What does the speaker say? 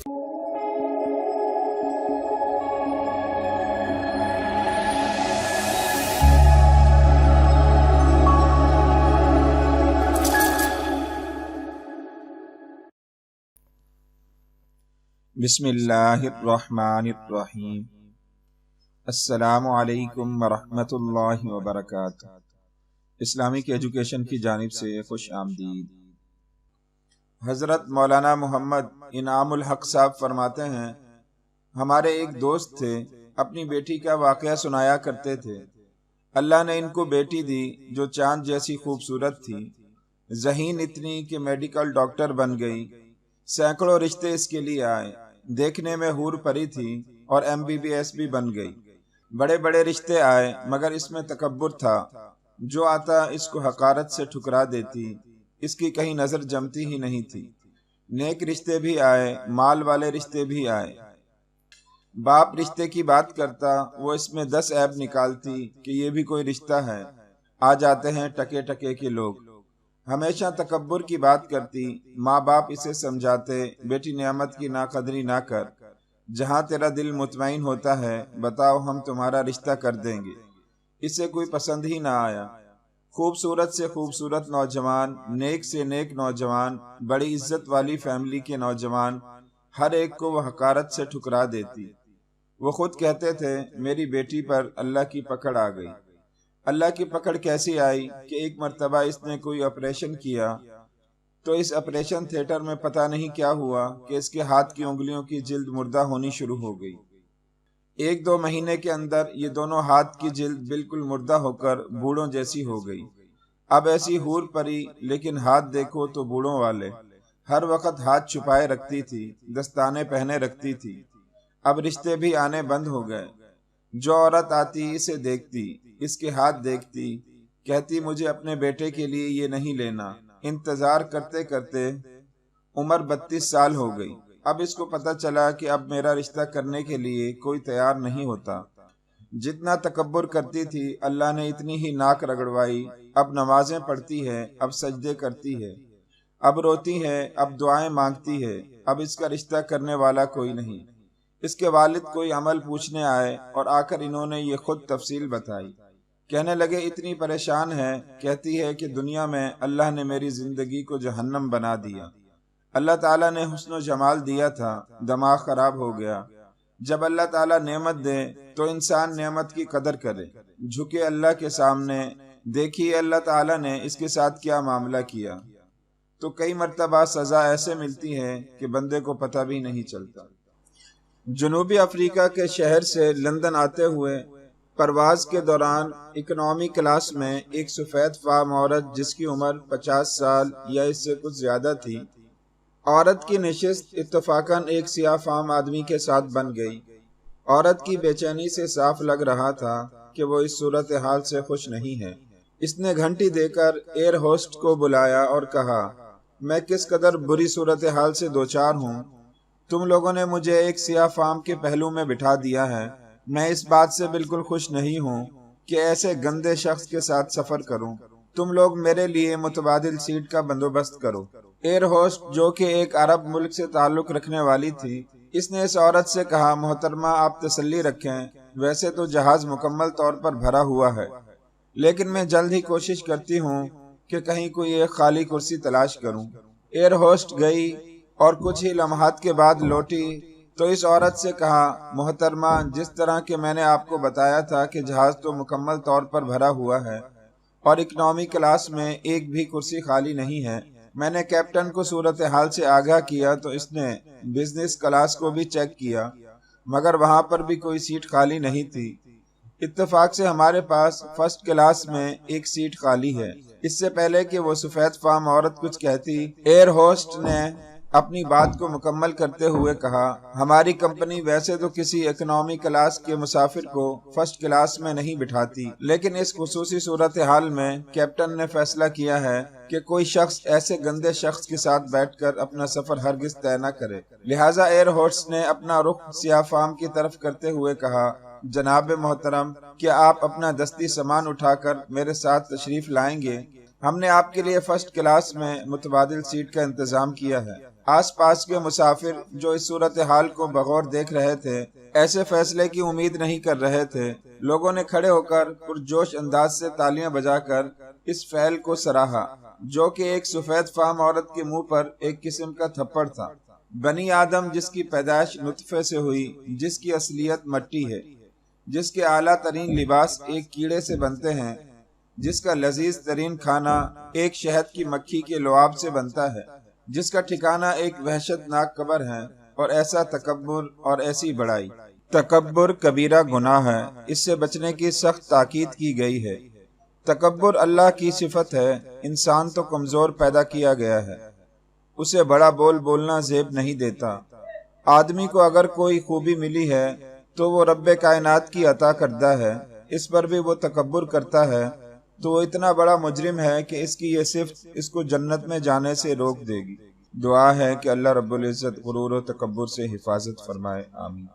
بسم اللہ الرحمن الرحیم۔ السلام علیکم ورحمۃ اللہ وبرکاتہ۔ اسلامک ایجوکیشن کی جانب سے خوش آمدید۔ حضرت مولانا محمد انعام الحق صاحب فرماتے ہیں، ہمارے ایک دوست تھے، اپنی بیٹی کا واقعہ سنایا کرتے تھے۔ اللہ نے ان کو بیٹی دی جو چاند جیسی خوبصورت تھی، ذہین اتنی کہ میڈیکل ڈاکٹر بن گئی۔ سینکڑوں رشتے اس کے لیے آئے، دیکھنے میں حور پری تھی اور MBBS بھی بن گئی۔ بڑے بڑے رشتے آئے مگر اس میں تکبر تھا، جو آتا اس کو حقارت سے ٹھکرا دیتی، اس کی کہیں نظر جمتی ہی نہیں تھی۔ نیک رشتے بھی آئے، مال والے رشتے بھی آئے۔ باپ رشتے کی بات کرتا، وہ اس میں 10 عیب نکالتی کہ یہ بھی کوئی رشتہ ہے۔ آ جاتے ہیں ٹکے ٹکے کے لوگ۔ ہمیشہ تکبر کی بات کرتی، ماں باپ اسے سمجھاتے، بیٹی نعمت کی ناقدری نہ کر، جہاں تیرا دل مطمئن ہوتا ہے بتاؤ ہم تمہارا رشتہ کر دیں گے۔ اسے کوئی پسند ہی نہ آیا۔ خوبصورت سے خوبصورت نوجوان، نیک سے نیک نوجوان، بڑی عزت والی فیملی کے نوجوان، ہر ایک کو وہ حقارت سے ٹھکرا دیتی۔ وہ خود کہتے تھے میری بیٹی پر اللہ کی پکڑ آ گئی۔ اللہ کی پکڑ کیسی آئی کہ ایک مرتبہ اس نے کوئی آپریشن کیا تو اس آپریشن تھیٹر میں پتہ نہیں کیا ہوا کہ اس کے ہاتھ کی انگلیوں کی جلد مردہ ہونی شروع ہو گئی۔ 1-2 مہینے کے اندر یہ دونوں ہاتھ کی جلد بالکل مردہ ہو کر بوڑھوں جیسی ہو گئی۔ اب ایسی حور پری، لیکن ہاتھ دیکھو تو بوڑھوں والے۔ ہر وقت ہاتھ چھپائے رکھتی تھی، دستانے پہنے رکھتی تھی۔ اب رشتے بھی آنے بند ہو گئے۔ جو عورت آتی اسے دیکھتی، اس کے ہاتھ دیکھتی، کہتی مجھے اپنے بیٹے کے لیے یہ نہیں لینا۔ انتظار کرتے کرتے عمر 32 سال ہو گئی۔ اب اس کو پتہ چلا کہ اب میرا رشتہ کرنے کے لیے کوئی تیار نہیں ہوتا۔ جتنا تکبر کرتی تھی اللہ نے اتنی ہی ناک رگڑوائی۔ اب نمازیں پڑھتی ہے، اب سجدے کرتی ہے، اب روتی ہے، اب دعائیں مانگتی ہے۔ اب اس کا رشتہ کرنے والا کوئی نہیں۔ اس کے والد کوئی عمل پوچھنے آئے اور آ کر انہوں نے یہ خود تفصیل بتائی۔ کہنے لگے اتنی پریشان ہے، کہتی ہے کہ دنیا میں اللہ نے میری زندگی کو جہنم بنا دیا۔ اللہ تعالیٰ نے حسن و جمال دیا تھا، دماغ خراب ہو گیا۔ جب اللہ تعالیٰ نعمت دے تو انسان نعمت کی قدر کرے، جھکے اللہ کے سامنے، دیکھیے اللہ تعالیٰ نے اس کے ساتھ کیا معاملہ کیا۔ تو کئی مرتبہ سزا ایسے ملتی ہے کہ بندے کو پتہ بھی نہیں چلتا۔ جنوبی افریقہ کے شہر سے لندن آتے ہوئے پرواز کے دوران اکنامی کلاس میں ایک سفید فام عورت جس کی عمر 50 سال یا اس سے کچھ زیادہ تھی، عورت کی نشست اتفاقاً ایک سیاہ فام آدمی کے ساتھ بن گئی۔ عورت کی بے چینی سے صاف لگ رہا تھا کہ وہ اس صورتحال سے خوش نہیں ہے۔ اس نے گھنٹی دے کر ایئر ہوسٹ کو بلایا اور کہا میں کس قدر بری صورتحال سے دوچار ہوں۔ تم لوگوں نے مجھے ایک سیاہ فام کے پہلو میں بٹھا دیا ہے۔ میں اس بات سے بالکل خوش نہیں ہوں کہ ایسے گندے شخص کے ساتھ سفر کروں۔ تم لوگ میرے لیے متبادل سیٹ کا بندوبست کرو۔ ایئر ہوسٹ جو کہ ایک عرب ملک سے تعلق رکھنے والی تھی، اس نے اس عورت سے کہا محترمہ آپ تسلی رکھیں، ویسے تو جہاز مکمل طور پر بھرا ہوا ہے، لیکن میں جلد ہی کوشش کرتی ہوں کہ کہیں کوئی ایک خالی کرسی تلاش کروں۔ ایئر ہوسٹ گئی اور کچھ ہی لمحات کے بعد لوٹی تو اس عورت سے کہا محترمہ جس طرح کہ میں نے آپ کو بتایا تھا کہ جہاز تو مکمل طور پر بھرا ہوا ہے اور اکنامی کلاس میں ایک بھی کرسی خالی نہیں ہے۔ میں نے کیپٹن کو صورتحال سے آگاہ کیا تو اس نے بزنس کلاس کو بھی چیک کیا مگر وہاں پر بھی کوئی سیٹ خالی نہیں تھی۔ اتفاق سے ہمارے پاس فرسٹ کلاس میں ایک سیٹ خالی ہے۔ اس سے پہلے کہ وہ سفید فام عورت کچھ کہتی، ایئر ہوسٹ نے اپنی بات کو مکمل کرتے ہوئے کہا ہماری کمپنی ویسے تو کسی اکنامی کلاس کے مسافر کو فرسٹ کلاس میں نہیں بٹھاتی، لیکن اس خصوصی صورتحال میں کیپٹن نے فیصلہ کیا ہے کہ کوئی شخص ایسے گندے شخص کے ساتھ بیٹھ کر اپنا سفر ہرگز طے نہ کرے۔ لہٰذا ایئر ہوسٹ نے اپنا رخ سیاہ فام کی طرف کرتے ہوئے کہا جناب محترم کیا آپ اپنا دستی سامان اٹھا کر میرے ساتھ تشریف لائیں گے؟ ہم نے آپ کے لیے فرسٹ کلاس میں متبادل سیٹ کا انتظام کیا ہے۔ آس پاس کے مسافر جو اس صورتحال کو بغور دیکھ رہے تھے، ایسے فیصلے کی امید نہیں کر رہے تھے۔ لوگوں نے کھڑے ہو کر پرجوش انداز سے تالیاں بجا کر اس فعل کو سراہا، جو کہ ایک سفید فام عورت کے منہ پر ایک قسم کا تھپڑ تھا۔ بنی آدم جس کی پیدائش نطفے سے ہوئی، جس کی اصلیت مٹی ہے، جس کے اعلیٰ ترین لباس ایک کیڑے سے بنتے ہیں، جس کا لذیذ ترین کھانا ایک شہد کی مکھی کے لعاب سے بنتا ہے، جس کا ٹھکانہ ایک وحشت ناک قبر ہے، اور ایسا تکبر اور ایسی بڑائی۔ تکبر کبیرہ گناہ ہے، اس سے بچنے کی سخت تاکید کی گئی ہے۔ تکبر اللہ کی صفت ہے، انسان تو کمزور پیدا کیا گیا ہے، اسے بڑا بول بولنا زیب نہیں دیتا۔ آدمی کو اگر کوئی خوبی ملی ہے تو وہ رب کائنات کی عطا کردہ ہے، اس پر بھی وہ تکبر کرتا ہے تو وہ اتنا بڑا مجرم ہے کہ اس کی یہ صفت اس کو جنت میں جانے سے روک دے گی۔ دعا ہے کہ اللہ رب العزت غرور و تکبر سے حفاظت فرمائے، آمین۔